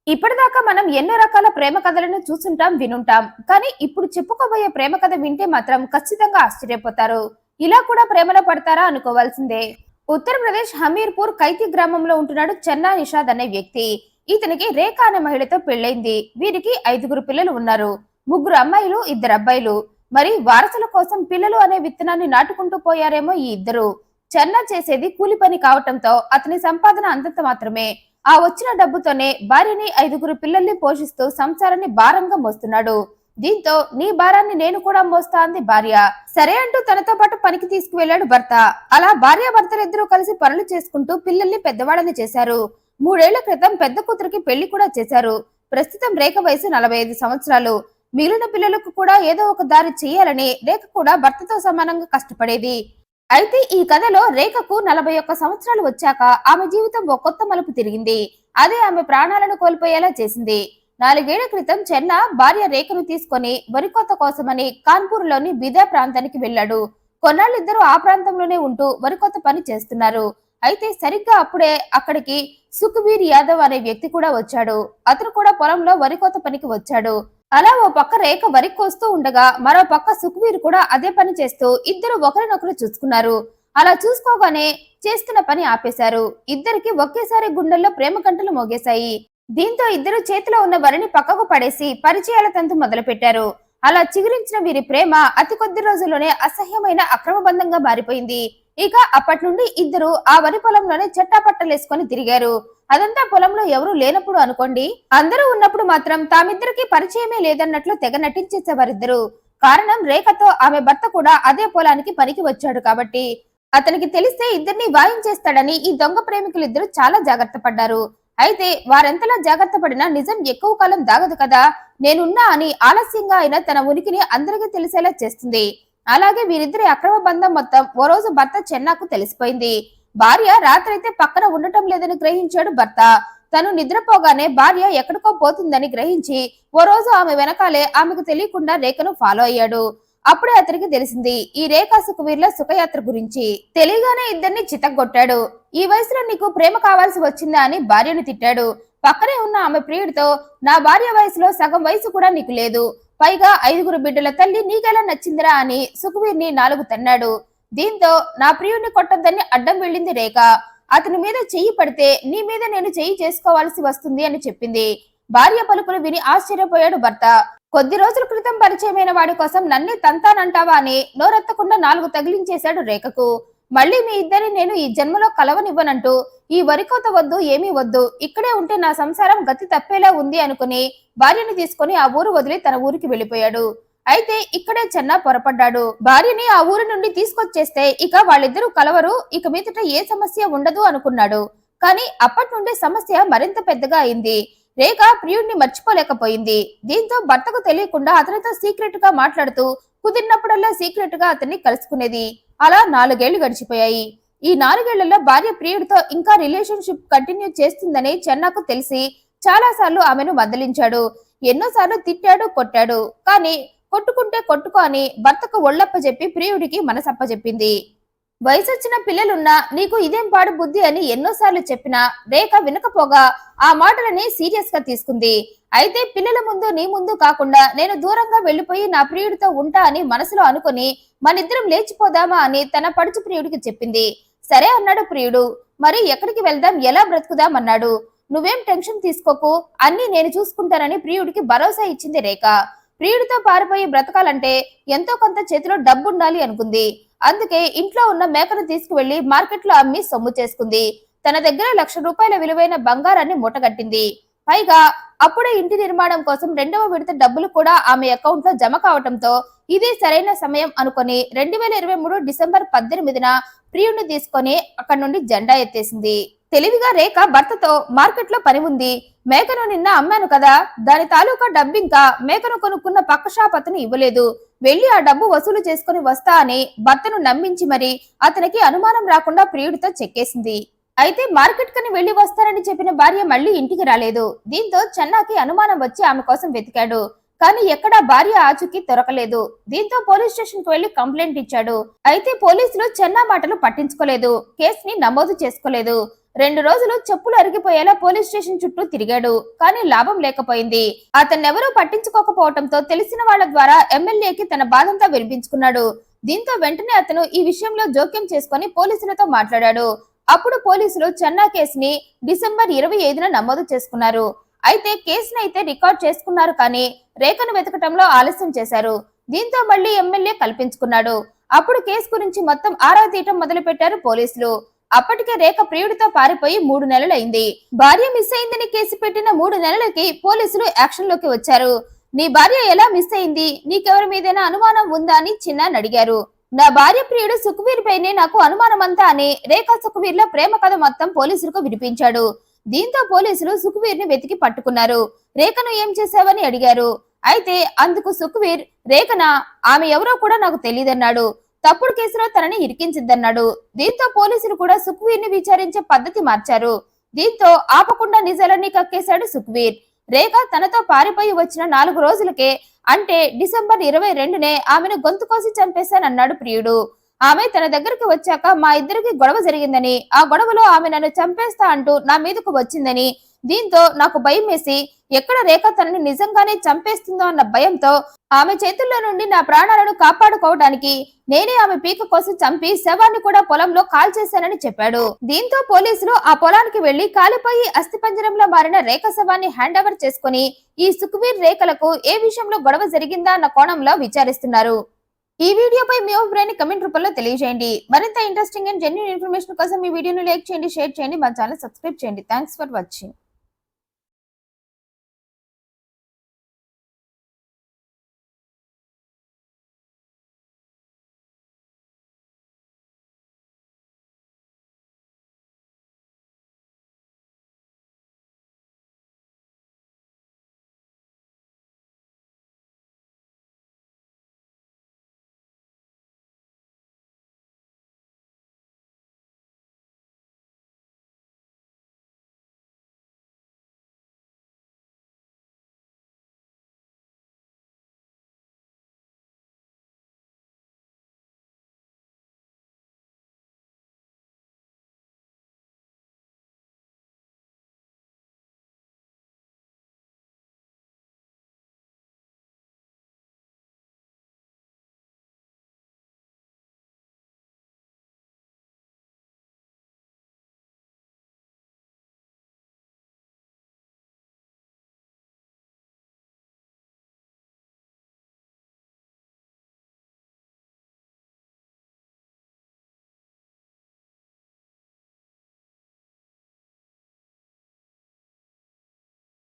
ఇప్పటిదాకా మనం ఎన్నో రకాల ప్రేమ కథలను చూసుంటాం, వినుంటాం. కానీ ఇప్పుడు చెప్పుకోబోయే ప్రేమ కథ వింటే మాత్రం ఖచ్చితంగా ఆశ్చర్యపోతారు. ఇలా కూడా ప్రేమలో పడతారా అనుకోవాల్సిందే. ఉత్తరప్రదేశ్ హమీర్పూర్ కైతి గ్రామంలో ఉంటున్నాడు చెన్నా నిషాద్ అనే వ్యక్తి. ఇతనికి రేఖ అనే మహిళతో పెళ్లైంది. వీరికి 5 పిల్లలు ఉన్నారు. 3 అమ్మాయిలు, 2 అబ్బాయిలు. మరి వారసుల కోసం పిల్లలు అనే విత్తనాన్ని నాటుకుంటూ పోయారేమో ఈ ఇద్దరు. చెన్నా చేసేది కూలి పని కావటంతో అతని సంపాదన అంతంత మాత్రమే. ఆ వచ్చిన డబ్బుతోనే భార్యని 5 పిల్లల్ని పోషిస్తూ సంసారాన్ని భారంగా మోస్తున్నాడు. దీంతో నీ భారాన్ని నేను కూడా మోస్తా అంది భార్య. సరే అంటూ తనతో పాటు పనికి తీసుకువెళ్లాడు భర్త. అలా భార్య భర్తలిద్దరూ కలిసి పనులు చేసుకుంటూ పిల్లల్ని పెద్దవాళ్ళని చేశారు. 3 ఏళ్ల క్రితం పెద్ద కూతురికి పెళ్లి కూడా చేశారు. ప్రస్తుతం రేఖ వయసు 45 సంవత్సరాలు. మిగిలిన పిల్లలకు కూడా ఏదో ఒక దారి చేయాలని రేఖ కూడా భర్తతో సమానంగా కష్టపడేది. అయితే ఈ కథలో రేఖకు 41 సంవత్సరాలు వచ్చాక ఆమె జీవితం ఓ కొత్త మలుపు తిరిగింది. అదే ఆమె ప్రాణాలను కోల్పోయేలా చేసింది. 4 ఏళ్ల క్రితం చెన్న భార్య రేఖను తీసుకొని వరి కోత కోసమని కాన్పూర్ లోని బిదా ప్రాంతానికి వెళ్లాడు. కొన్నాళ్ళిద్దరూ ఆ ప్రాంతంలోనే ఉంటూ వరి కోత పని చేస్తున్నారు. అయితే సరిగ్గా అప్పుడే అక్కడికి సుఖ్బీర్ యాదవ్ అనే వ్యక్తి కూడా వచ్చాడు. అతను కూడా పొలంలో వరి కోత పనికి వచ్చాడు. అలా ఓ పక్క రేఖ వరి కోస్తూ ఉండగా మరో పక్క సుఖ్వీర్ కూడా అదే పని చేస్తూ ఇద్దరు ఒకరినొకరు చూసుకున్నారు. అలా చూసుకోగానే చేస్తున్న పని ఆపేశారు. ఇద్దరికి ఒకేసారి గుండెల్లో ప్రేమ గంటలు మోగేశాయి. దీంతో ఇద్దరు చేతిలో ఉన్న వరిని పక్కకు పడేసి పరిచయాల తంతు మొదలు పెట్టారు. అలా చిగురించిన వీరి ప్రేమ అతి కొద్ది రోజుల్లోనే అసహ్యమైన అక్రమ బంధంగా మారిపోయింది. ఇక అప్పటి నుండి ఇద్దరు ఆ వరి పొలంలోనే చెట్టాపట్టలేసుకొని తిరిగారు. అదంతా పొలంలో ఎవరూ లేనప్పుడు అనుకోండి. అందరూ ఉన్నప్పుడు మాత్రం తామిద్దరికి పరిచయమే లేదన్నట్లు తెగ నటించేసేవారిద్దరు. కారణం రేఖతో ఆమె భర్త కూడా అదే పొలానికి పనికి వచ్చాడు కాబట్టి. అతనికి తెలిస్తే ఇద్దరిని వాయించేస్తాడని ఈ దొంగ ప్రేమికులిద్దరూ చాలా జాగ్రత్త పడ్డారు. అయితే వారెంతలా జాగ్రత్త పడినా నిజం ఎక్కువ కాలం దాగదు కదా. నేనున్నా అని ఆలస్యంగా అయినా తన ఉనికిని అందరికీ తెలిసేలా చేస్తుంది. అలాగే వీరిద్దరి అక్రమ బంధం మొత్తం ఓ రోజు భర్త చెన్నాకు తెలిసిపోయింది. భార్య రాత్రైతే పక్కన ఉండటం లేదని గ్రహించాడు భర్త. తను నిద్రపోగానే భార్య ఎక్కడికో పోతుందని గ్రహించి ఓ రోజు ఆమె వెనకాలే ఆమెకు తెలియకుండా రేఖను ఫాలో అయ్యాడు. అప్పుడే అతనికి తెలిసింది ఈ రేఖా సుఖవీర్ల సుఖయాత్ర గురించి. తెలియగానే ఇద్దరిని చితగ్గొట్టాడు. ఈ వయసులో నీకు ప్రేమ కావాల్సి వచ్చిందా అని భార్యను తిట్టాడు. పక్కనే ఉన్న ఆమె ప్రియుడితో నా భార్య వయసులో సగం వయసు కూడా నీకు లేదు, పైగా 5 బిడ్డల తల్లి నీకెలా నచ్చిందిరా అని సుఖవీర్ని 4 తన్నాడు. దీంతో నా ప్రియుడిని కొట్టొద్దని అడ్డం వెళ్ళింది రేఖ. అతని మీద చెయ్యి పడితే నీ మీద నేను చెయ్యి చేసుకోవాల్సి వస్తుంది అని చెప్పింది. భార్య పలుకులు విని ఆశ్చర్యపోయాడు భర్త. కొద్ది రోజుల క్రితం పరిచయమైన వాడి కోసం నన్నే తంతానంటావా అని నోరెత్తకుండా 4 తగిలించేశాడు రేఖకు. మళ్ళీ మీ ఇద్దరిని నేను ఈ జన్మలో కలవనివ్వనంటూ ఈ వరికోత వద్దు, ఏమీ వద్దు, ఇక్కడే ఉంటే నా సంసారం గతి తప్పేలా ఉంది అనుకుని భార్యని తీసుకుని ఆ ఊరు వదిలి తన ఊరికి వెళ్లిపోయాడు. అయితే ఇక్కడే చెన్న పొరపడ్డాడు. భార్యని ఆ ఊరి నుండి తీసుకొచ్చేస్తే ఇక వాళ్ళిద్దరూ కలవరు, ఇక మీదట ఏ సమస్య ఉండదు అనుకున్నాడు. కానీ అప్పటి నుండి సమస్య మరింత పెద్దగా అయింది. రేఖ ప్రియుడిని మర్చిపోలేకపోయింది. దీంతో భర్తకు తెలియకుండా అతనితో సీక్రెట్ గా మాట్లాడుతూ కుదిరినప్పుడల్లా సీక్రెట్ గా అతన్ని కలుసుకునేది. అలా 4 ఏళ్లు గడిచిపోయాయి. ఈ 4 ఏళ్లలో భార్య ప్రియుడితో ఇంకా రిలేషన్షిప్ కంటిన్యూ చేస్తుందని చెన్నాకు తెలిసి చాలా సార్లు ఆమెను మందలించాడు. ఎన్నోసార్లు తిట్టాడు, కొట్టాడు. కానీ కొట్టుకుంటే కొట్టుకో అని భర్తకు ఒళ్ళప్ప చెప్పి ప్రియుడికి మనసప్పచెప్పింది. వయసొచ్చిన పిల్లలున్నా నీకు ఇదేం పాడు బుద్ధి అని ఎన్నోసార్లు చెప్పినా రేఖ వినకపోగా ఆ మాటలని సీరియస్ గా తీసుకుంది. అయితే పిల్లల ముందు నీ ముందు కాకుండా నేను దూరంగా వెళ్లిపోయి నా ప్రియుడితో ఉంటా అని మనసులో అనుకుని మనిద్దరం లేచిపోదామా అని తన పడుచు ప్రియుడికి చెప్పింది. సరే అన్నాడు ప్రియుడు. మరి ఎక్కడికి వెళ్దాం, ఎలా బ్రతుకుదాం అన్నాడు. నువ్వేం టెన్షన్ తీసుకోకు, అన్ని నేను చూసుకుంటానని ప్రియుడికి భరోసా ఇచ్చింది రేఖ. ప్రియుడితో పారిపోయి బ్రతకాలంటే ఎంతో కొంత చేతిలో డబ్బుండాలి అనుకుంది. అందుకే ఇంట్లో ఉన్న మేకను తీసుకువెళ్లి మార్కెట్లో అమ్మి సొమ్ము చేసుకుంది. తన దగ్గర ₹1,00,000 విలువైన బంగారాన్ని మూటగట్టింది. పైగా అప్పుడే ఇంటి నిర్మాణం కోసం 2వ విడత డబ్బులు కూడా ఆమె అకౌంట్ లో జమ కావటంతో ఇదే సరైన సమయం అనుకుని 2023 డిసెంబర్ 18న ప్రియుడిని తీసుకొని అక్కడి నుండి జెండా ఎత్తేసింది. తెలివిగా రేఖ భర్తతో మార్కెట్ లో పని ఉంది, మేకను నిన్న అమ్మాను కదా, దాని తాలూకా డబ్బింకా మేకను కొనుక్కున్న పక్క షాప్ అతను ఇవ్వలేదు, వెళ్లి ఆ డబ్బు వసూలు చేసుకుని వస్తా అని భర్తను నమ్మించి మరి అతనికి అనుమానం రాకుండా ప్రియుడితో చెక్కేసింది. అయితే మార్కెట్ కని వెళ్లి వస్తారని చెప్పిన భార్య మళ్లీ ఇంటికి రాలేదు. దీంతో చెన్నాకి అనుమానం వచ్చి ఆమె కోసం వెతికాడు. కానీ ఎక్కడా భార్య ఆచూకీ దొరకలేదు. దీంతో పోలీస్ స్టేషన్ కు వెళ్లి కంప్లైంట్ ఇచ్చాడు. అయితే పోలీసులు చెన్నా మాటలు పట్టించుకోలేదు, కేసుని నమోదు చేసుకోలేదు. 2 రోజులు చెప్పులు అరిగిపోయేలా పోలీస్ స్టేషన్ చుట్టూ తిరిగాడు, కానీ లాభం లేకపోయింది. అతన్నెవరూ పట్టించుకోకపోవడంతో తెలిసిన వాళ్ళ ద్వారా ఎమ్మెల్యేకి తన బాధంతా వినిపించుకున్నాడు. దీంతో వెంటనే అతను ఈ విషయంలో జోక్యం చేసుకుని పోలీసులతో మాట్లాడాడు. అప్పుడు పోలీసులు చెన్నా కేసుని డిసెంబర్ 25న నమోదు చేసుకున్నారు. అయితే కేసును అయితే రికార్డ్ చేసుకున్నారు, కానీ రేఖను వెతకటంలో ఆలస్యం చేశారు. దీంతో మళ్లీ ఎమ్మెల్యే కల్పించుకున్నాడు. అప్పుడు కేసు గురించి మొత్తం ఆరా తీయటం మొదలు పెట్టారు పోలీసులు. అప్పటికే రేఖ ప్రియుడితో పారిపోయి 3 నెలలైంది. భార్య మిస్ అయిందని కేసు పెట్టిన 3 నెలలకి పోలీసులు యాక్షన్ లోకి వచ్చారు. నీ భార్య ఎలా మిస్ అయింది, నీకెవరి మీదైనా అనుమానం ఉందా అని చిన్నాని అడిగారు. నా భార్య ప్రియుడు సుఖ్వీర్ పైనే నాకు అనుమానమంతా అని రేఖా సుఖ్వీర్ లో ప్రేమ కథ మొత్తం పోలీసులకు వినిపించాడు. దీంతో పోలీసులు సుఖ్వీర్ ని వెతికి పట్టుకున్నారు. రేఖను ఏం చేశావని అడిగారు. అయితే అందుకు సుఖ్వీర్, రేఖనా, ఆమె ఎవరో కూడా నాకు తెలియదన్నాడు. తప్పుడు కేసులో తనని ఇరికించిందన్నాడు. దీంతో పోలీసులు కూడా సుఖ్వీర్ ని విచారించే పద్ధతి మార్చారు. దీంతో ఆపకుండా నిజాలన్నీ కక్కేశాడు సుఖ్వీర్. రేఖ తనతో పారిపోయి వచ్చిన 4 రోజులకే, అంటే డిసెంబర్ 22నే ఆమెను గొంతు కోసి చంపేశానన్నాడు ప్రియుడు. ఆమె తన దగ్గరికి వచ్చాక మా ఇద్దరికి గొడవ జరిగిందని, ఆ గొడవలో ఆమె నన్ను చంపేస్తా అంటూ నా మీదకు వచ్చిందని, దీంతో నాకు భయం వేసి ఎక్కడ రేఖ తనని నిజంగానే చంపేస్తుందో అన్న భయంతో ఆమె చేతుల్లో నుండి నా ప్రాణాలను కాపాడుకోవడానికి నేనే ఆమె పీక కోసం చంపి శవాన్ని కూడా పొలంలో కాల్చేశానని చెప్పాడు. దీంతో పోలీసులు ఆ పొలానికి వెళ్లి కాలిపోయి అస్థిపంజరంలో మారిన రేఖ శవాన్ని హ్యాండ్ ఓవర్ చేసుకుని ఈ సుఖ్వీర్ రేఖలకు ఏ విషయంలో గొడవ జరిగిందా అన్న కోణంలో విచారిస్తున్నారు. ఈ వీడియోపై మీ అభిప్రాయాన్ని కమెంట్ రూపంలో తెలియజేయండి. మరింత ఇంట్రెస్టింగ్ అండ్ జెన్యూన్ ఇన్ఫర్మేషన్ కోసం ఈ వీడియోను లైక్ చేయండి, షేర్ చేయండి, మా ఛానల్ సబ్స్క్రైబ్ చేయండి. Thanks for watching.